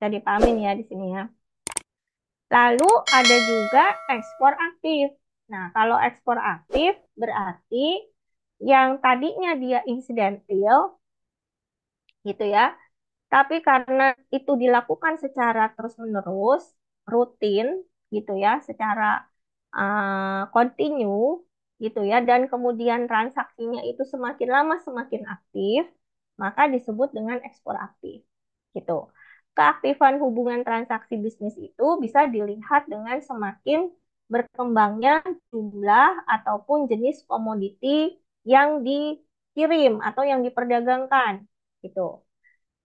Bisa dipahamin ya di sini ya. Lalu ada juga ekspor aktif. Nah, kalau ekspor aktif berarti yang tadinya dia insidentil gitu ya, tapi karena itu dilakukan secara terus-menerus, rutin gitu ya, secara kontinu gitu ya, dan kemudian transaksinya itu semakin lama semakin aktif, maka disebut dengan ekspor aktif gitu. Keaktifan hubungan transaksi bisnis itu bisa dilihat dengan semakin berkembangnya jumlah ataupun jenis komoditi yang dikirim atau yang diperdagangkan gitu.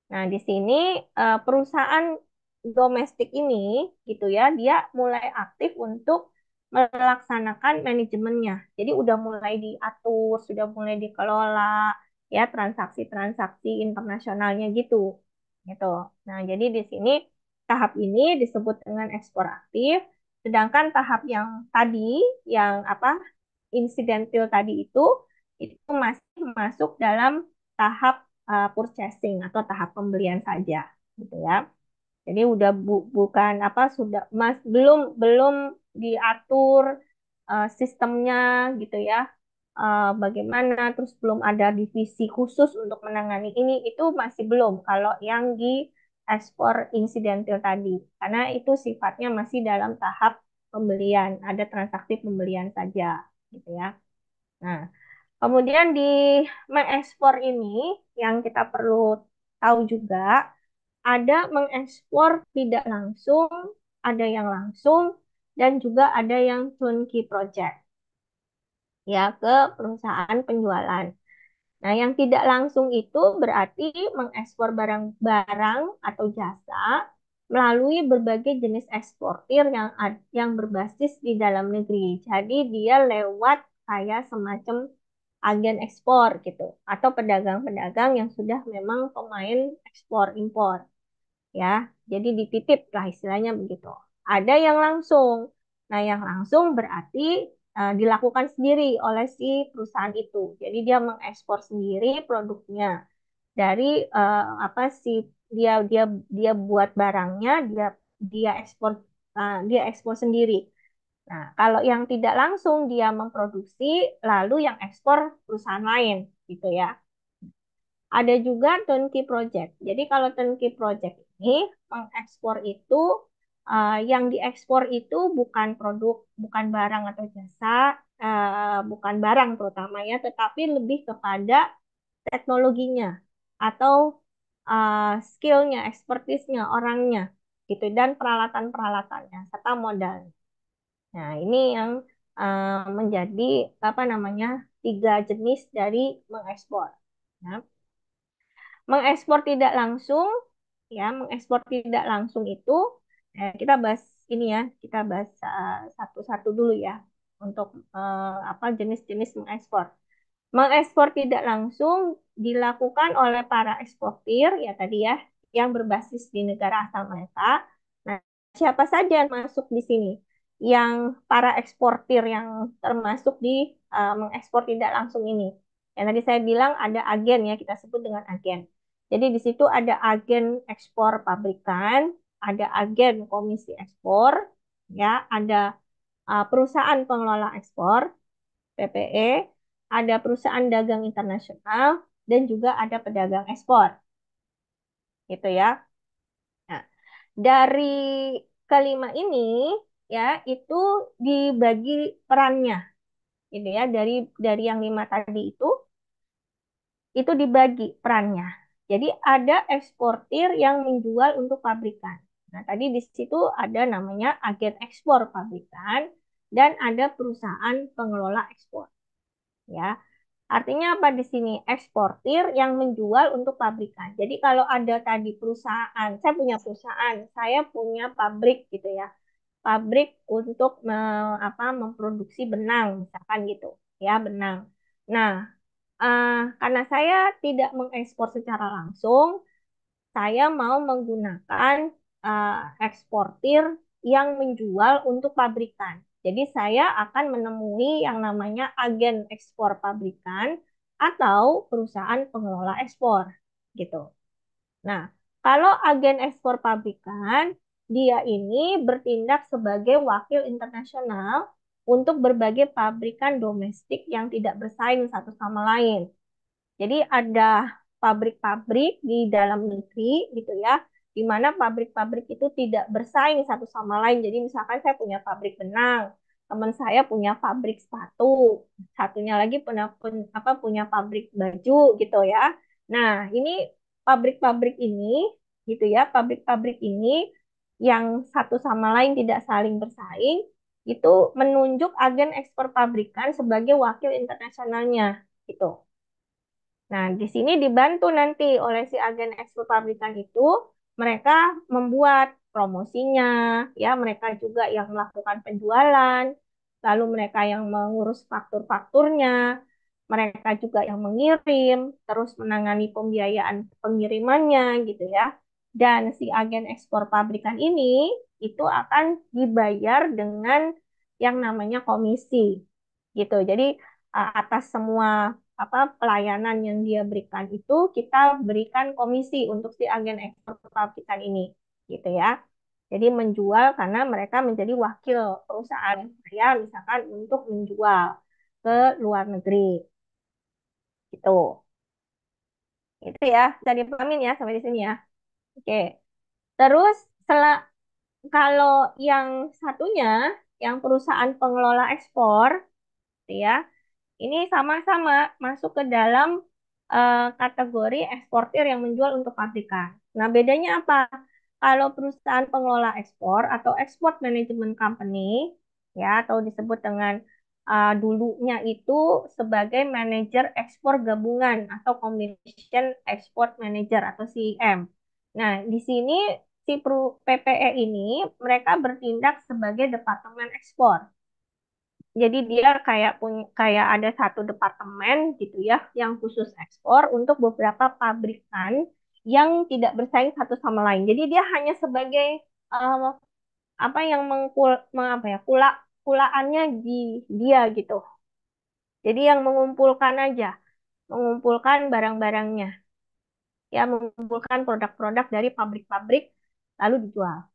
Nah, di sini perusahaan domestik ini gitu ya, dia mulai aktif untuk melaksanakan manajemennya. Jadi udah mulai diatur, sudah mulai dikelola ya transaksi-transaksi internasionalnya gitu. Gitu. Nah, jadi di sini tahap ini disebut dengan ekspor aktif, sedangkan tahap yang tadi yang apa? Insidentil tadi itu masih masuk dalam tahap purchasing atau tahap pembelian saja gitu ya. Jadi udah bukan apa sudah mas belum belum diatur sistemnya gitu ya. Bagaimana terus belum ada divisi khusus untuk menangani ini itu masih belum kalau yang di ekspor insidentil tadi karena itu sifatnya masih dalam tahap pembelian, ada transaksi pembelian saja gitu ya. Nah, kemudian di mengekspor ini yang kita perlu tahu juga ada mengekspor tidak langsung, ada yang langsung, dan juga ada yang turnkey project ya ke perusahaan penjualan. Nah, yang tidak langsung itu berarti mengekspor barang-barang atau jasa melalui berbagai jenis eksportir yang berbasis di dalam negeri. Jadi dia lewat kayak semacam agen ekspor gitu atau pedagang-pedagang yang sudah memang pemain ekspor impor ya. Jadi dititip lah istilahnya begitu. Ada yang langsung. Nah, yang langsung berarti dilakukan sendiri oleh si perusahaan itu. Jadi dia mengekspor sendiri produknya dari apa sih dia dia dia buat barangnya, dia ekspor dia ekspor sendiri. Nah, kalau yang tidak langsung dia memproduksi lalu yang ekspor perusahaan lain gitu ya. Ada juga turnkey project. Jadi kalau turnkey project ini mengekspor itu yang diekspor itu bukan produk, bukan barang atau jasa, bukan barang terutama ya, tetapi lebih kepada teknologinya atau skillnya, expertise-nya, orangnya gitu dan peralatan-peralatannya serta modal. Nah, ini yang menjadi apa namanya tiga jenis dari mengekspor. Nah, mengekspor tidak langsung, ya, mengekspor tidak langsung itu, kita bahas ini ya, kita bahas satu-satu dulu ya, untuk apa jenis-jenis mengekspor. Mengekspor tidak langsung dilakukan oleh para eksportir, ya tadi ya, yang berbasis di negara asal mereka. Nah, siapa saja yang masuk di sini? Yang para eksportir yang termasuk di mengekspor tidak langsung ini. Yang tadi saya bilang ada agen ya, kita sebut dengan agen. Jadi di situ ada agen ekspor pabrikan, ada agen komisi ekspor, ya, ada perusahaan pengelola ekspor, PPE, ada perusahaan dagang internasional, dan juga ada pedagang ekspor, gitu ya. Nah, dari kelima ini ya itu dibagi perannya, gitu ya. Dari yang lima tadi itu dibagi perannya. Jadi ada eksportir yang menjual untuk pabrikan. Nah, tadi di situ ada namanya agen ekspor pabrikan dan ada perusahaan pengelola ekspor. Ya, artinya apa di sini? Eksportir yang menjual untuk pabrikan. Jadi kalau ada tadi perusahaan, saya punya pabrik gitu ya. Pabrik untuk memproduksi benang, misalkan gitu, ya benang. Nah, karena saya tidak mengekspor secara langsung, saya mau menggunakan eh, eksportir yang menjual untuk pabrikan. Jadi saya akan menemui yang namanya agen ekspor pabrikan atau perusahaan pengelola ekspor gitu. Nah, Kalau agen ekspor pabrikan, dia ini bertindak sebagai wakil internasional untuk berbagai pabrikan domestik yang tidak bersaing satu sama lain. Jadi ada pabrik-pabrik di dalam negeri gitu ya, di mana pabrik-pabrik itu tidak bersaing satu sama lain. Jadi misalkan saya punya pabrik benang, teman saya punya pabrik sepatu, satunya lagi punya pabrik baju gitu ya. Nah, ini pabrik-pabrik ini gitu ya, pabrik-pabrik ini yang satu sama lain tidak saling bersaing, itu menunjuk agen ekspor pabrikan sebagai wakil internasionalnya gitu. Nah, di sini dibantu nanti oleh si agen ekspor pabrikan itu, mereka membuat promosinya, ya, mereka juga yang melakukan penjualan, lalu mereka yang mengurus faktur-fakturnya, mereka juga yang mengirim, terus menangani pembiayaan pengirimannya gitu ya. Dan si agen ekspor pabrikan ini itu akan dibayar dengan yang namanya komisi gitu. Jadi atas semua pelayanan yang dia berikan itu kita berikan komisi untuk si agen ekspor pabrikan ini gitu ya. Jadi menjual karena mereka menjadi wakil perusahaan saya misalkan untuk menjual ke luar negeri gitu. Itu ya, bisa dipahamin ya sampai di sini ya. Oke. Terus setelah kalau yang satunya yang perusahaan pengelola ekspor gitu ya. Ini sama-sama masuk ke dalam kategori eksportir yang menjual untuk pabrikan. Nah, bedanya apa? Kalau perusahaan pengelola ekspor atau export management company, ya, atau disebut dengan dulunya itu sebagai manajer ekspor gabungan atau combination export manager atau CEM. Nah, di sini si PPE ini mereka bertindak sebagai departemen ekspor. Jadi dia kayak ada satu departemen gitu ya yang khusus ekspor untuk beberapa pabrikan yang tidak bersaing satu sama lain. Jadi dia hanya sebagai eh, apa yang kulaannya di dia gitu. Jadi yang mengumpulkan aja, mengumpulkan barang-barangnya, ya mengumpulkan produk-produk dari pabrik-pabrik lalu dijual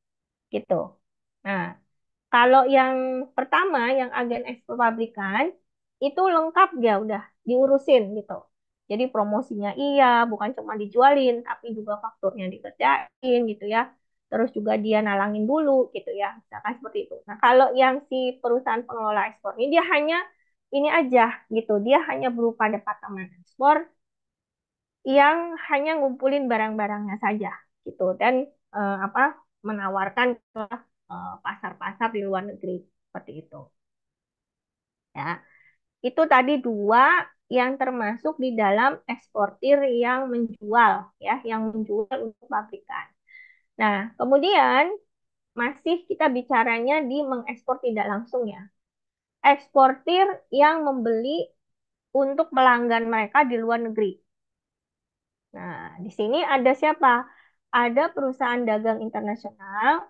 gitu. Nah, kalau yang pertama, yang agen ekspor pabrikan, itu lengkap dia udah diurusin gitu. Jadi promosinya iya, bukan cuma dijualin, tapi juga fakturnya dikerjain gitu ya. Terus juga dia nalangin dulu gitu ya, misalkan seperti itu. Nah, kalau yang si perusahaan pengelola ekspor ini dia hanya ini aja gitu, dia hanya berupa departemen ekspor yang hanya ngumpulin barang-barangnya saja gitu dan apa menawarkan ke pasar-pasar di luar negeri seperti itu ya. Itu tadi dua yang termasuk di dalam eksportir yang menjual ya, yang menjual untuk pabrikan. Nah, kemudian masih kita bicaranya di mengekspor tidak langsung ya. Eksportir yang membeli untuk pelanggan mereka di luar negeri. Nah, di sini ada siapa? Ada perusahaan dagang internasional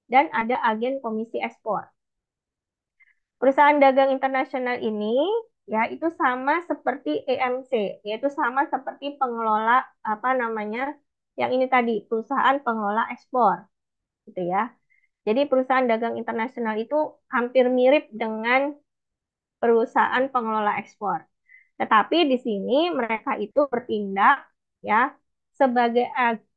dan ada agen komisi ekspor. Perusahaan dagang internasional ini ya itu sama seperti EMC, yaitu sama seperti pengelola apa namanya yang ini tadi perusahaan pengelola ekspor, gitu ya. Jadi perusahaan dagang internasional itu hampir mirip dengan perusahaan pengelola ekspor. Tetapi di sini mereka itu bertindak ya sebagai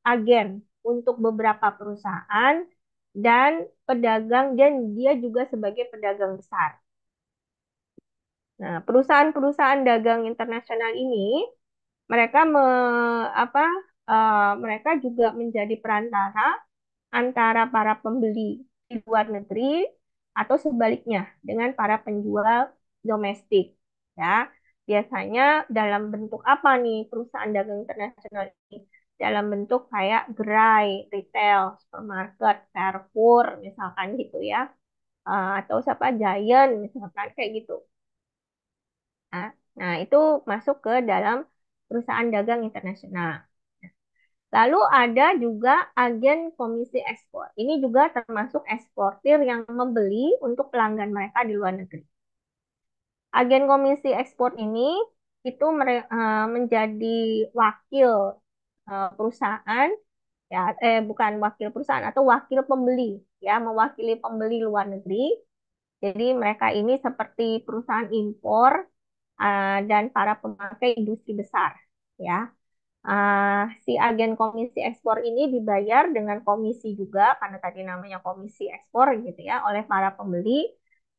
agen untuk beberapa perusahaan dan pedagang dan dia juga sebagai pedagang besar. Nah, perusahaan-perusahaan dagang internasional ini mereka apa mereka juga menjadi perantara antara para pembeli di luar negeri atau sebaliknya dengan para penjual domestik ya. Biasanya dalam bentuk apa nih perusahaan dagang internasional ini? Dalam bentuk kayak gerai, retail, supermarket, Carrefour misalkan gitu ya. Atau siapa Giant misalkan kayak gitu. Nah, nah, itu masuk ke dalam perusahaan dagang internasional. Lalu ada juga agen komisi ekspor. Ini juga termasuk eksportir yang membeli untuk pelanggan mereka di luar negeri. Agen komisi ekspor ini itu menjadi wakil perusahaan ya, bukan wakil perusahaan atau wakil pembeli, ya, mewakili pembeli luar negeri. Jadi mereka ini seperti perusahaan impor dan para pemakai industri besar, ya. Si agen komisi ekspor ini dibayar dengan komisi juga karena tadi namanya komisi ekspor gitu ya oleh para pembeli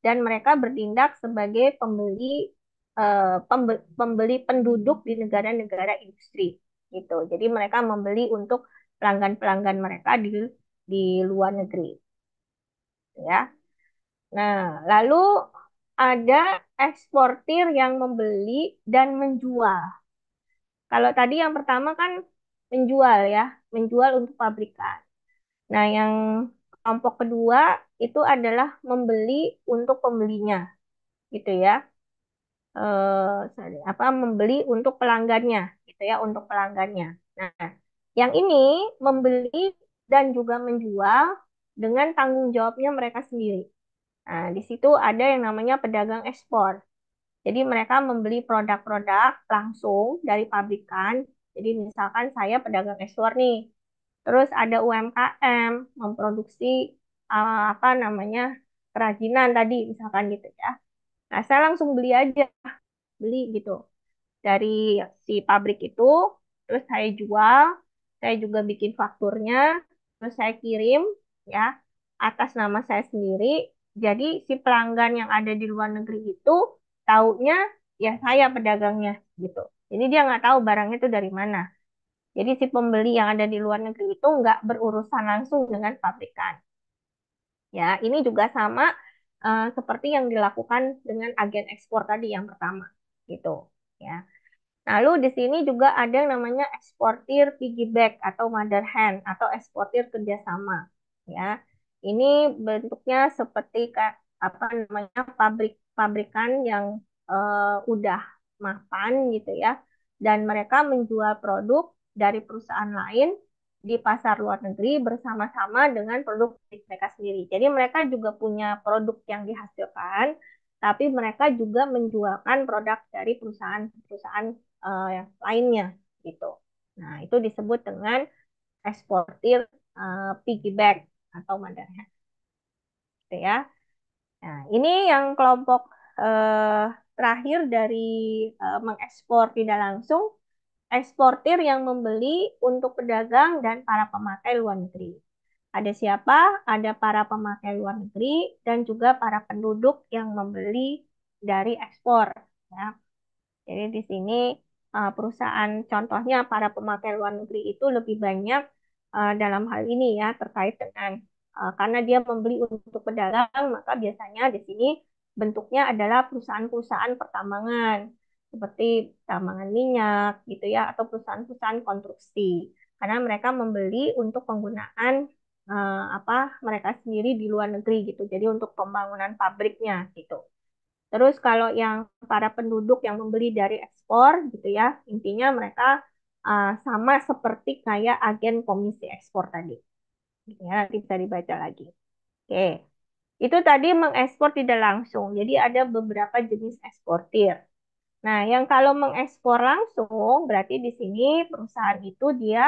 dan mereka bertindak sebagai pembeli penduduk di negara-negara industri gitu. Jadi mereka membeli untuk pelanggan-pelanggan mereka di luar negeri ya. Nah, lalu ada eksportir yang membeli dan menjual. Kalau tadi yang pertama kan menjual ya, menjual untuk pabrikan. Nah, yang kelompok kedua itu adalah membeli untuk pembelinya, gitu ya. Apa membeli untuk pelanggannya, gitu ya, untuk pelanggannya. Nah, yang ini membeli dan juga menjual dengan tanggung jawabnya mereka sendiri. Nah, di situ ada yang namanya pedagang ekspor. Jadi mereka membeli produk-produk langsung dari pabrikan. Jadi misalkan saya pedagang ekspor nih, terus ada UMKM memproduksi apa namanya kerajinan tadi misalkan gitu ya. Nah saya langsung beli aja, beli gitu dari si pabrik itu, terus saya jual, saya juga bikin fakturnya, terus saya kirim ya atas nama saya sendiri. Jadi si pelanggan yang ada di luar negeri itu taunya ya saya pedagangnya gitu. Jadi dia nggak tahu barangnya itu dari mana. Jadi si pembeli yang ada di luar negeri itu nggak berurusan langsung dengan pabrikan. Ya, ini juga sama seperti yang dilakukan dengan agen ekspor tadi yang pertama gitu. Ya. Lalu di sini juga ada yang namanya eksportir piggyback atau mother hand atau eksportir kerjasama. Ya, ini bentuknya seperti apa namanya pabrikan yang udah mapan gitu ya, dan mereka menjual produk dari perusahaan lain di pasar luar negeri bersama-sama dengan produk mereka sendiri. Jadi mereka juga punya produk yang dihasilkan, tapi mereka juga menjualkan produk dari perusahaan-perusahaan yang lainnya gitu. Nah, itu disebut dengan eksportir piggyback atau mandarian gitu ya. Nah, ini yang kelompok eh, terakhir dari mengekspor tidak langsung, eksportir yang membeli untuk pedagang dan para pemakai luar negeri. Ada siapa? Ada para pemakai luar negeri dan juga para penduduk yang membeli dari ekspor. Ya. Jadi di sini perusahaan contohnya para pemakai luar negeri itu lebih banyak dalam hal ini ya terkait dengan karena dia membeli untuk pedagang maka biasanya di sini bentuknya adalah perusahaan-perusahaan pertambangan seperti tambangan minyak gitu ya atau perusahaan-perusahaan konstruksi karena mereka membeli untuk penggunaan apa mereka sendiri di luar negeri gitu. Jadi untuk pembangunan pabriknya gitu. Terus kalau yang para penduduk yang membeli dari ekspor gitu ya, intinya mereka sama seperti kayak agen komisi ekspor tadi. Gitu ya, nanti bisa dibaca lagi. Oke, itu tadi mengekspor tidak langsung. Jadi ada beberapa jenis eksportir. Nah, yang kalau mengekspor langsung berarti di sini perusahaan itu dia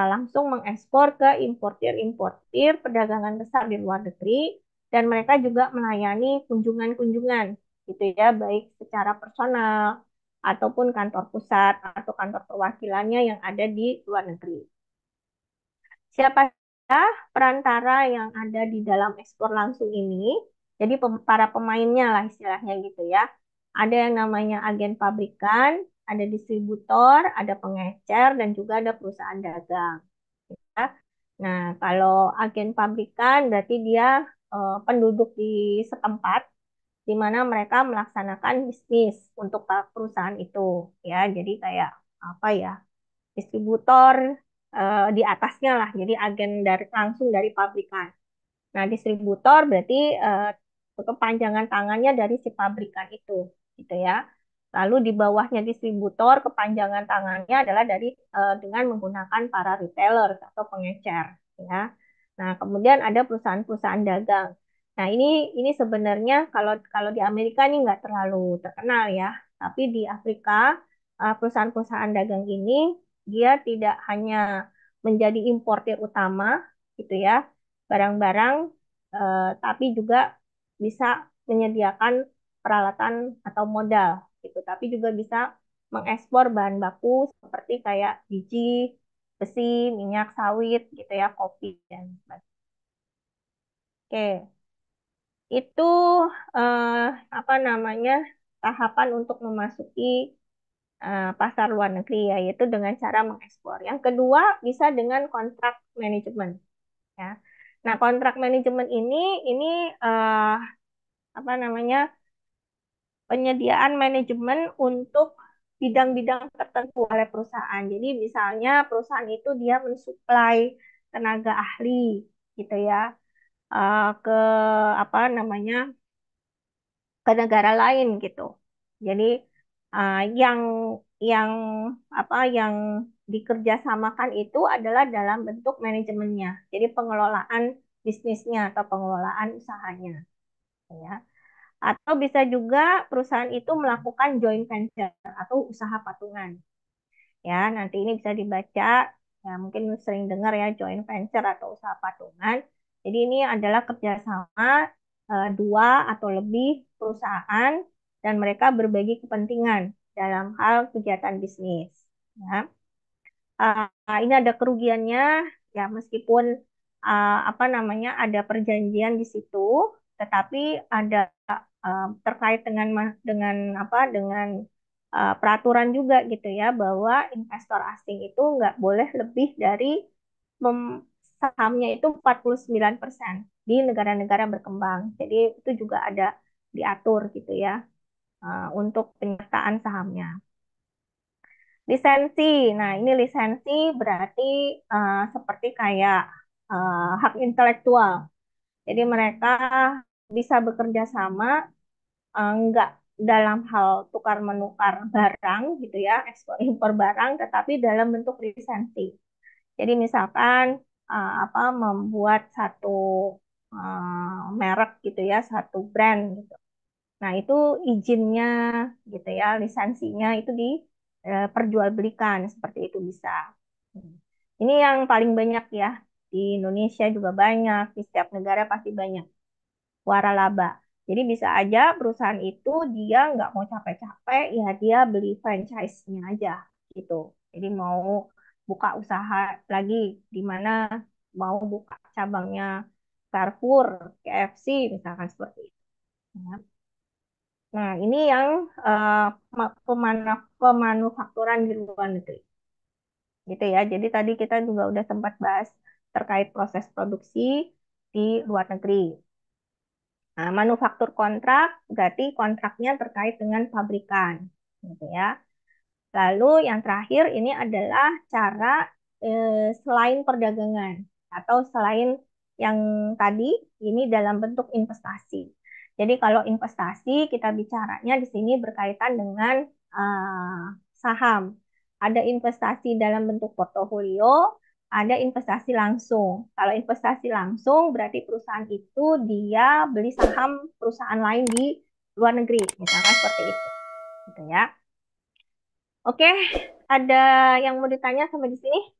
langsung mengekspor ke importir-importir perdagangan besar di luar negeri dan mereka juga melayani kunjungan-kunjungan gitu ya, baik secara personal ataupun kantor pusat atau kantor perwakilannya yang ada di luar negeri. Siapa saja perantara yang ada di dalam ekspor langsung ini? Jadi para pemainnya lah istilahnya gitu ya. Ada yang namanya agen pabrikan, ada distributor, ada pengecer, dan juga ada perusahaan dagang. Ya. Nah, kalau agen pabrikan berarti dia penduduk di setempat di mana mereka melaksanakan bisnis untuk perusahaan itu. Ya, jadi kayak apa ya? Distributor di atasnya lah, jadi agen dari langsung dari pabrikan. Nah, distributor berarti kepanjangan tangannya dari si pabrikan itu, gitu ya. Lalu di bawahnya distributor, kepanjangan tangannya adalah dari dengan menggunakan para retailer atau pengecer, ya. Nah, kemudian ada perusahaan-perusahaan dagang. Nah, ini sebenarnya kalau kalau di Amerika ini nggak terlalu terkenal ya, tapi di Afrika perusahaan-perusahaan dagang ini dia tidak hanya menjadi importir utama gitu ya, barang-barang, tapi juga bisa menyediakan peralatan atau modal gitu, tapi juga bisa mengekspor bahan baku seperti kayak biji, besi, minyak sawit gitu ya, kopi dan sebagainya. Oke, itu eh, apa namanya tahapan untuk memasuki pasar luar negeri ya, yaitu dengan cara mengekspor. Yang kedua bisa dengan kontrak manajemen ya. Nah, kontrak manajemen ini eh, apa namanya penyediaan manajemen untuk bidang-bidang tertentu oleh perusahaan. Jadi misalnya perusahaan itu dia mensuplai tenaga ahli gitu ya, ke apa namanya ke negara lain gitu. Jadi yang yang yang dikerjasamakan itu adalah dalam bentuk manajemennya. Jadi pengelolaan bisnisnya atau pengelolaan usahanya, ya. Atau bisa juga perusahaan itu melakukan joint venture atau usaha patungan. Ya, nanti ini bisa dibaca, ya mungkin sering dengar ya joint venture atau usaha patungan. Jadi ini adalah kerjasama dua atau lebih perusahaan dan mereka berbagi kepentingan dalam hal kegiatan bisnis. Ya. Ini ada kerugiannya ya, meskipun apa namanya ada perjanjian di situ, tetapi ada terkait dengan apa peraturan juga gitu ya, bahwa investor asing itu nggak boleh lebih dari sahamnya itu 49% di negara-negara berkembang. Jadi itu juga ada diatur gitu ya, untuk penyertaan sahamnya. Lisensi. Nah, ini lisensi berarti seperti kayak hak intelektual. Jadi mereka bisa bekerja sama, nggak dalam hal tukar menukar barang gitu ya, ekspor impor barang, tetapi dalam bentuk lisensi. Jadi misalkan membuat satu merek gitu ya, satu brand gitu. Nah, itu izinnya gitu ya, lisensinya itu diperjualbelikan seperti itu bisa. Hmm. Ini yang paling banyak ya. Di Indonesia juga banyak, di setiap negara pasti banyak. Waralaba. Jadi bisa aja perusahaan itu dia nggak mau capek-capek, ya dia beli franchise-nya aja gitu. Jadi mau buka usaha lagi di mana, mau buka cabangnya Carrefour, KFC misalkan seperti itu. Ya. Nah, ini yang pemanufakturan di luar negeri. Gitu ya. Jadi tadi kita juga udah sempat bahas terkait proses produksi di luar negeri. Nah, manufaktur kontrak berarti kontraknya terkait dengan pabrikan, gitu ya. Lalu yang terakhir ini adalah cara selain perdagangan atau selain yang tadi, ini dalam bentuk investasi. Jadi kalau investasi kita bicaranya di sini berkaitan dengan saham. Ada investasi dalam bentuk portofolio, ada investasi langsung. Kalau investasi langsung berarti perusahaan itu dia beli saham perusahaan lain di luar negeri, misalkan seperti itu, gitu ya. Oke, ada yang mau ditanya sampai di sini?